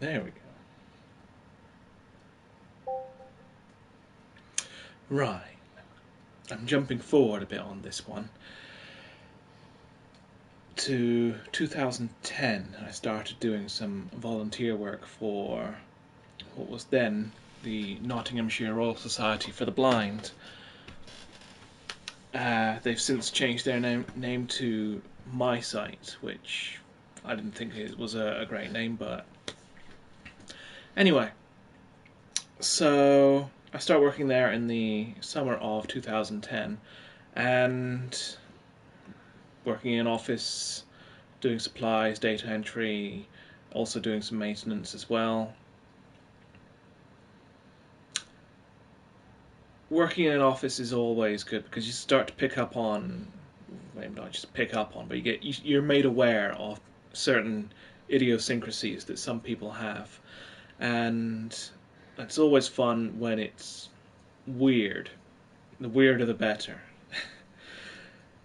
There we go. Right. I'm jumping forward a bit on this one. To 2010, I started doing some volunteer work for what was then the Nottinghamshire Royal Society for the Blind. They've since changed their name to My Sight, which I didn't think it was a great name, but anyway. So I started working there in the summer of 2010, and working in office, doing supplies, data entry, also doing some maintenance as well. Working in an office is always good because you start to pick up on, maybe not just pick up on, but you're made aware of certain idiosyncrasies that some people have, and it's always fun when it's weird. The weirder the better.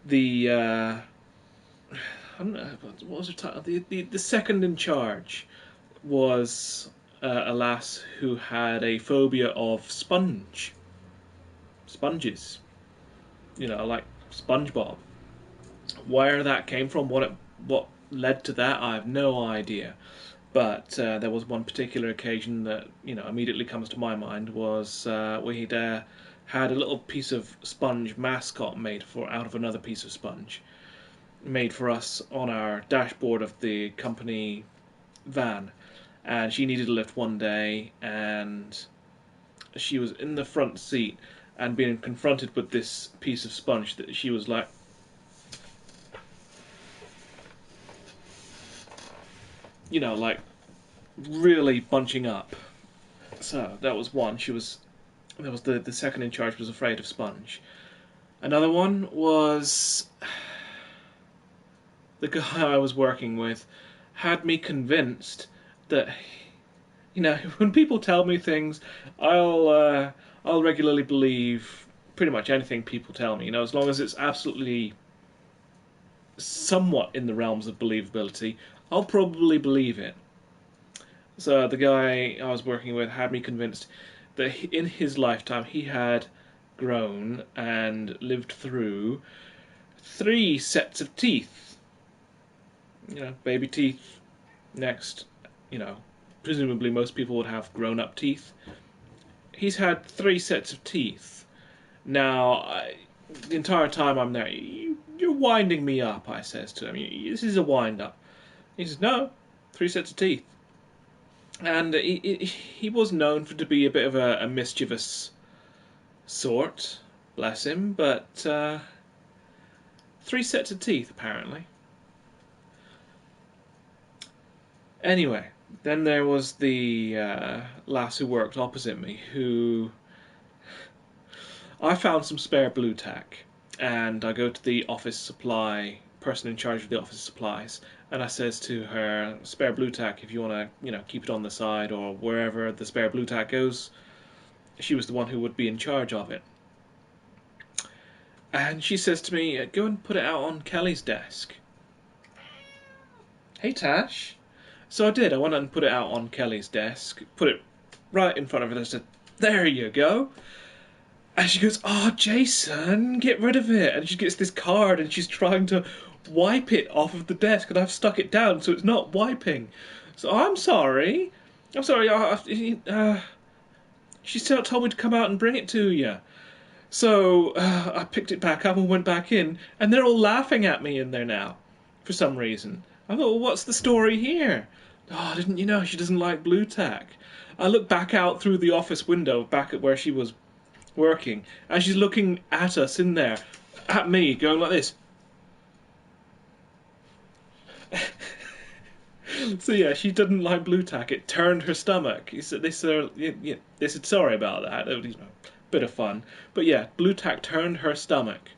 The I don't know what was her title. The second in charge was a lass who had a phobia of sponges. You know, like SpongeBob. Where that came from, what led to that, I have no idea. But there was one particular occasion that immediately comes to my mind was we'd had a little piece of sponge mascot made for out of another piece of sponge made for us on our dashboard of the company van, and she needed a lift one day, and she was in the front seat and being confronted with this piece of sponge that she was like really bunching up. So that was one. That was the second in charge was afraid of sponge. Another one was the guy I was working with had me convinced that when people tell me things, I'll regularly believe pretty much anything people tell me. As long as it's absolutely somewhat in the realms of believability, I'll probably believe it. So the guy I was working with had me convinced that in his lifetime he had grown and lived through 3 sets of teeth. Baby teeth. Next, presumably most people would have grown-up teeth. He's had 3 sets of teeth. Now, the entire time I'm there, you're winding me up, I says to him. This is a wind-up. He says, no, 3 sets of teeth. And he was known to be a bit of a mischievous sort, bless him, but 3 sets of teeth, apparently. Anyway, then there was the lass who worked opposite me, who I found some spare blue tack, and I go to the office supply person in charge of the office supplies, and I says to her, spare blue tack, if you want to, keep it on the side or wherever the spare blue tack goes. She was the one who would be in charge of it. And she says to me, go and put it out on Kelly's desk. Hey, Tash. So I did. I went and put it out on Kelly's desk, put it right in front of her, and I said, there you go. And she goes, oh, Jason, get rid of it. And she gets this card and she's trying to wipe it off of the desk, and I've stuck it down so it's not wiping. So I'm sorry. I'm sorry. She told me to come out and bring it to you. So I picked it back up and went back in, and they're all laughing at me in there now, for some reason. I thought, well, what's the story here? Oh, didn't you know she doesn't like blue tack? I looked back out through the office window, back at where she was working, and she's looking at us in there, at me, going like this. So yeah, she didn't like blue tack. It turned her stomach. They said sorry about that. It was a bit of fun, but yeah, blue tack turned her stomach.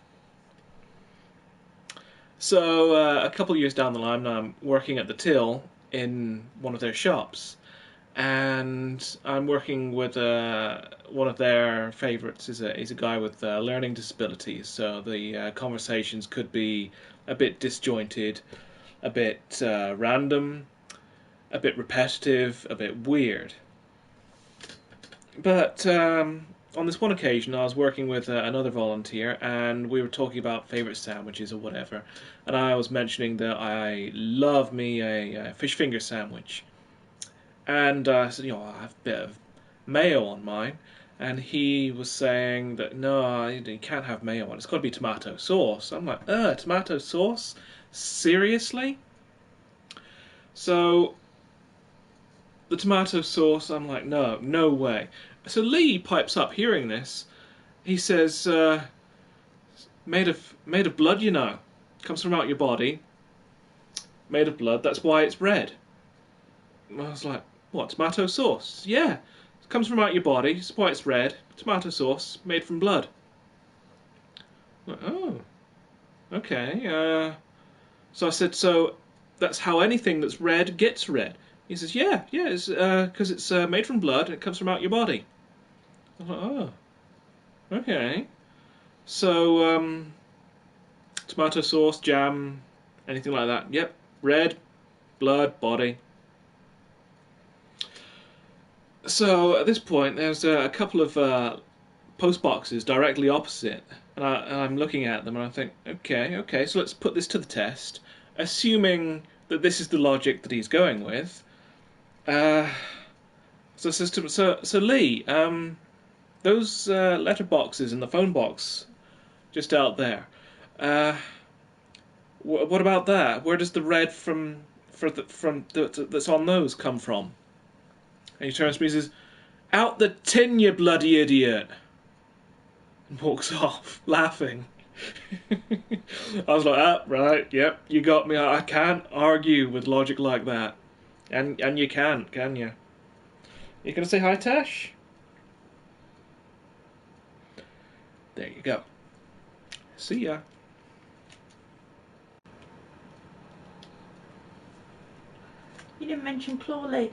So a couple of years down the line, I'm working at the till in one of their shops, and I'm working with one of their favourites. Is a guy with learning disabilities, so the conversations could be a bit disjointed, a bit random, a bit repetitive, a bit weird. But on this one occasion, I was working with another volunteer, and we were talking about favourite sandwiches or whatever, and I was mentioning that I love me a fish finger sandwich, and I said, I have a bit of mayo on mine, and he was saying that no, you can't have mayo on it. It's got to be tomato sauce. I'm like, tomato sauce? Seriously? So the tomato sauce, I'm like, no, no way. So Lee pipes up hearing this. He says, made of blood, comes from out your body. Made of blood. That's why it's red. I was like, what? Tomato sauce? Yeah, it comes from out your body. That's why it's red. Tomato sauce made from blood. Like, oh, okay. So I said, so that's how anything that's red gets red. He says, yeah, it's because it's made from blood and it comes from out your body. I was like, oh, okay. So, tomato sauce, jam, anything like that. Yep, red, blood, body. So at this point, there's a couple of post boxes directly opposite, and I'm looking at them and I think, okay, so let's put this to the test, assuming that this is the logic that he's going with. So Lee, those letter boxes in the phone box just out there. What about that? Where does the red that's on those come from? And he turns to me and says, "Out the tin, you bloody idiot!" And walks off, laughing. I was like, right, yep, you got me. I can't argue with logic like that. And you can't, can you? You gonna say hi, Tash? There you go. See ya. You didn't mention claw lady.